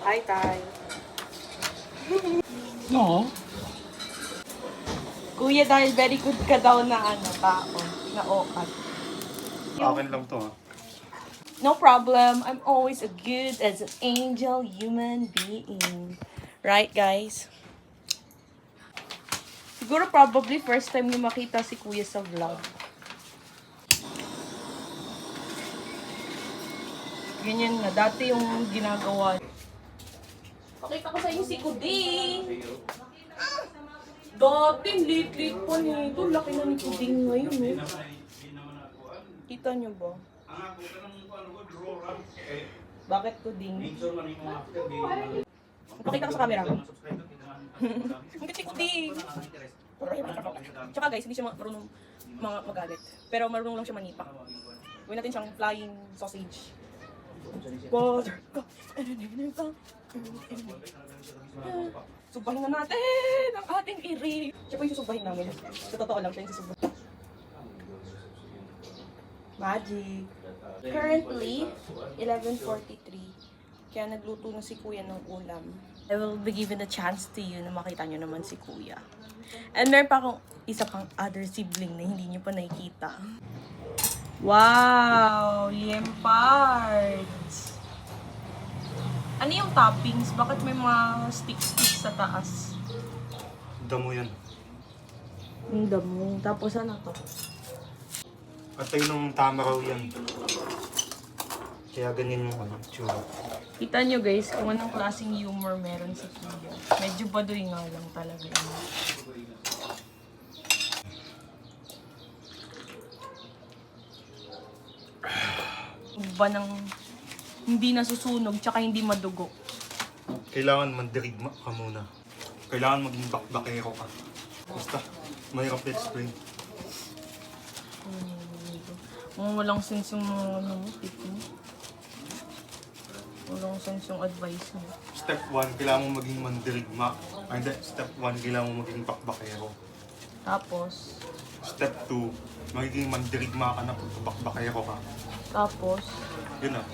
Hi, Tay. No. Kuya, dahil very good ka daw na tao. Na okat. Akin lang to, ha? No problem. I'm always as good as an angel human being. Right, guys? Siguro probably first time na makita si Kuya sa vlog. Ganyan na. Dati yung ginagawa. Pakita ko sa inyo si Kuding. Dati, late-late pa nito. Laki na ni Kuding ngayon, eh. Kita nyo ba? Bakit Kuding? Pakita ko sa camera. Ang ganda ni Kuding. Tsaka guys, hindi siya marunong magalit. Pero marunong lang siya manipak. Gawin natin siyang flying sausage. Water. Subahin na natin ang ating iri. Siya po yung susubahin namin. Sa totoo lang, siya yung susubahin. Magic. Currently, 11:43. Kaya nagluto na si Kuya ng ulam. I will be given a chance to you na makita nyo naman si Kuya. And meron pa akong isa pang other sibling na hindi nyo pa nakikita. Wow! Liempards! Ano yung toppings? Bakit may mga stick-stick sa taas? Damo yan. Yung damo. Tapos ano to? Atay nung tama raw yan. Kaya ganyan yung tsura. Kita nyo guys kung anong klaseng humor meron si Kuya. Medyo baduy nga lang talaga yun. Ba ng hindi nasusunog tsaka hindi madugo. Kailangan mandirigma ka muna. Kailangan maging bakbakero ka. Basta, mahirap i-explain. Walang sense yung mga tip mo. Walang sense yung advice mo. Step 1, kailangan mo maging mandirigma. Ay, hindi. Step 1, kailangan mo maging bakbakero. Tapos, Step 2, magiging mandirigma ka na bakbakero ka. tapos, Yun na.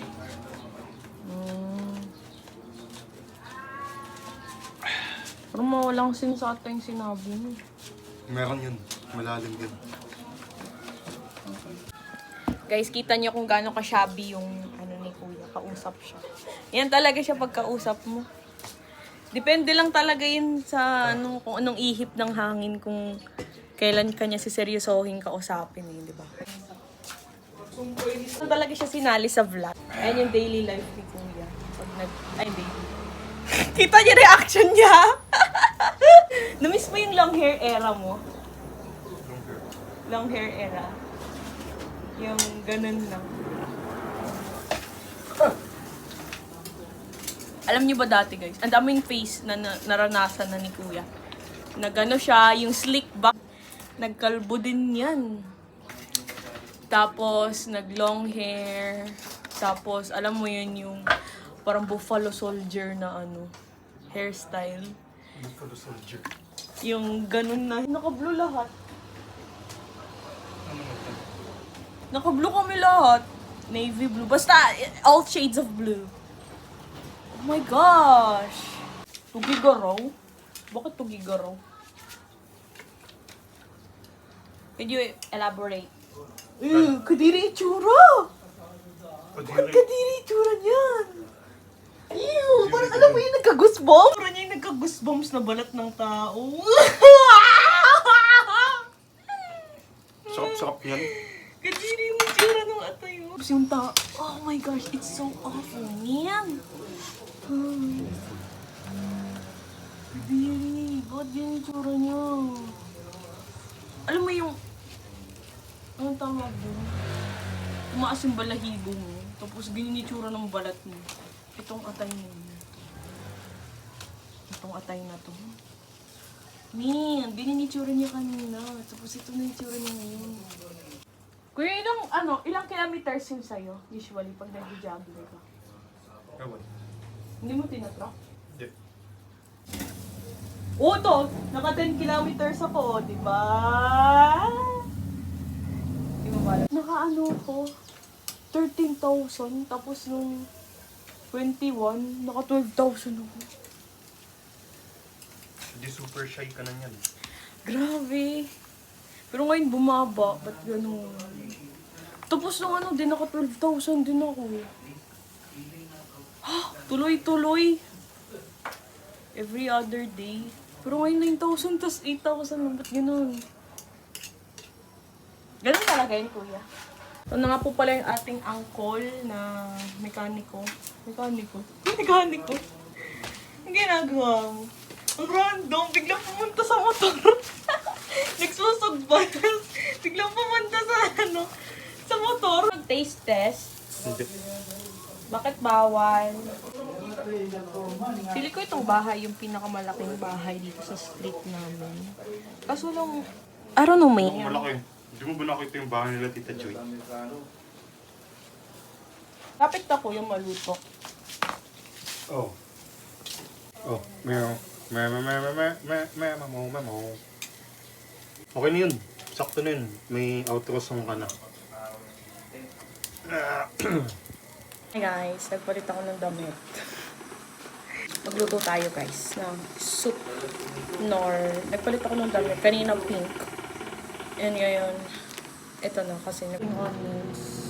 Pero mawalang sense sa ating sinabi mo. Meron yun. Malalim yun. Guys, kita niyo kung gaano ka-shabby yung ni Kuya. Kausap siya. Yan talaga siya pagkausap mo. Depende lang talaga yun sa kung anong ihip ng hangin kung kailan kanya siseryosohin kausapin eh, di ba? So, talaga siya sinali sa vlog. Ayan yung daily life ni Kuya. Pag daily. Kita niyo reaction niya? Namiss mo yung long hair era mo? Long hair era. Yung ganun lang. Alam niyo ba dati guys, ang daming face na naranasan na ni Kuya. Nagano siya, yung slick back, nagkalbo din yan. Tapos, nag-long hair. Tapos, alam mo yun yung parang buffalo soldier na hairstyle. Buffalo soldier. Yung ganun na, naka-blue lahat. Ano mo ito? Naka-blue kami lahat. Navy blue. Basta, all shades of blue. Oh my gosh! Tugigaraw? Bakit tugigaraw? Can you elaborate? Kadiri itsura! Kadiri. Kadiri itsura niyan! Ew! Parang alam mo yung nagka-goosebumps? Parang yung nagka-goosebumps na balat ng tao. Sarap-sarap yan. Kadiri yung itsura ng atay mo. Tapos yung tao, oh my gosh, it's so awful, man! Kadiri, bakit yan yung itsura niya? Alam mo yung, anong tawag doon? Tumaas yung balahibo mo, tapos ganyan yung itsura ng balat mo. Itong atay mo. Itong atay na to. Man, ganyan yung itsura niya kanina. Tapos ito na yung itsura niya ngayon. Kuya, ilang kilometers yun sa'yo, usually, pag nag-jogging ka? Ewan. Hindi mo tinatrack? Hindi. Oo, to! Naka 10 kilometers ako, di ba? Di mo ba? Naka ko, 13,000, tapos nung 21, naka 12,000 ako. Hindi super shy ka na yan. Grabe. Pero ngayon bumaba. Ba't ganun? Tapos nung ano, din naka 12,000 din ako. Ha? Tuloy-tuloy. Every other day. Pero ngayon 9,000 tas 8,000 lang. Ba't ganun? Ganun talaga yun, kuya. Ito na nga po pala yung ating angkol na mekaniko. Mekaniko? Ang ginagawa mo? Ang random, biglang pumunta sa motor. Nagsusugba. Biglang pumunta sa sa motor. Taste test. Hindi. Bakit bawal? Pili ko itong bahay, yung pinakamalaking bahay dito sa street namin. Kaso lang, I don't know, Ang may. malaki. Hindi mo ba nakita yung bahay nila, Tita Joy? Kapit ako yung maluto. Oh. Oh, meow. Meow. Okay na yun. Sakto na yun. May outro song ka na. Hey guys, nagpalit ako ng damit. Magluto tayo guys ng soup nor nagpalit ako ng damit. Kanina pink. And ngayon, ito na kasi yung onions.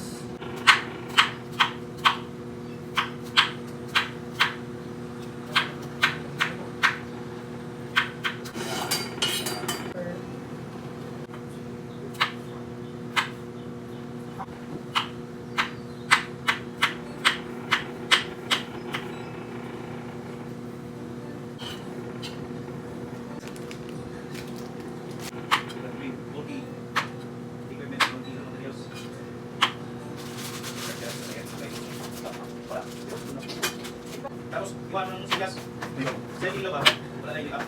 Tapos, iwan ng sigas. Sa ilaw ba? Wala na ilaw.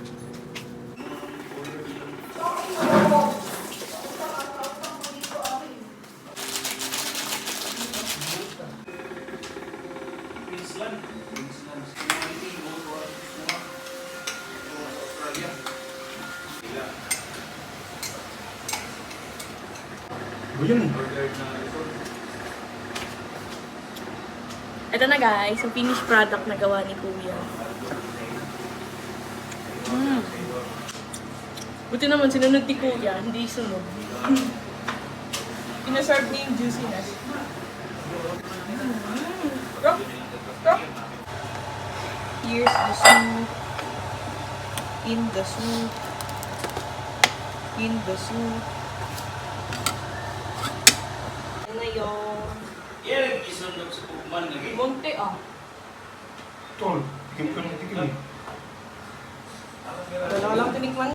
Queensland. Australia. Yun. Order na resort. Ito na guys, yung finished product na gawa ni Kuya. Buti naman, sinunod ni Kuya, hindi sunod. Pinaserve niya yung juiciness. Rock! Rock! Here's the soup. In the soup. In the soup. Ano na yun? Yan, isundog sa pugman lagi. Monte ah. Tol, tikim ka ng tikim eh. Wala lang tinikman.